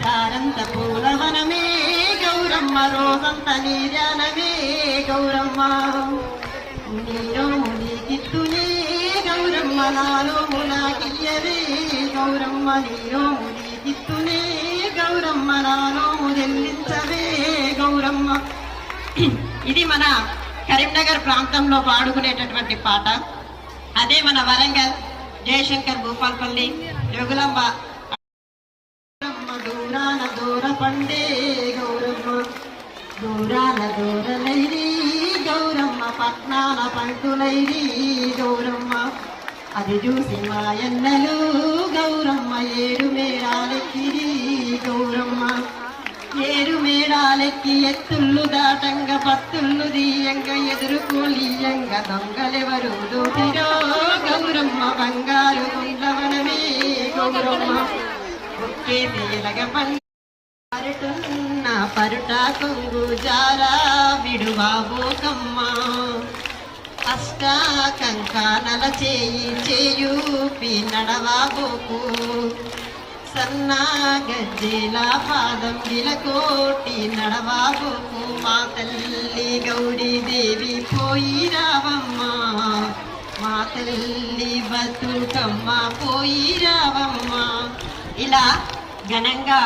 దారంత పూలవనమే గౌరమ్మ రోజంత నీరానమే గౌరమ్మ నీలో మునిగిత్తునే గౌరమ్మ నాలో మునాకియ్యవే గౌరమ్మ నీలో మునిగిత్తునే గౌరమ్మ నాలో ముదెల్లించవే గౌరమ్మ. ఇది మన కరీంనగర్ ప్రాంతంలో పాడుకునేటటువంటి పాట. అదే మన వరంగల్ జయశంకర్ భూపాల్పల్లి జోగులాంబ దూరాన దూర పండే గౌరమ్మ దూరాన దూరలైరి గౌరమ్మ పట్నాల పంటులైరి గౌరమ్మ అది చూసి మాయన్నలు గౌరమ్మ ఏడు మేడాలెక్కిరి గౌరమ్మ ఏడు మేడాలెక్కి ఎత్తుళ్ళు దాటంగా పత్తుళ్ళు దీయంగా ఎదురుకోలియంగా దొంగలెవరు దూటిరో గౌరమ్మ బంగారు కుండవనమే గౌరమ్మ ఒకే తేలగ పండున్న పరుట కొంగు జారా విడువాబోకమ్మ అష్ట కంకానల చేయి చేయూపి నడవాబోకు సన్నా గజ్జేల పాదం విలకోటి నడవాబోకు మా తల్లి గౌరీ దేవి పోయి రావమ్మ మా తల్లి బతుకమ్మ పోయి రావమ్మ. ఇలా ఘనంగా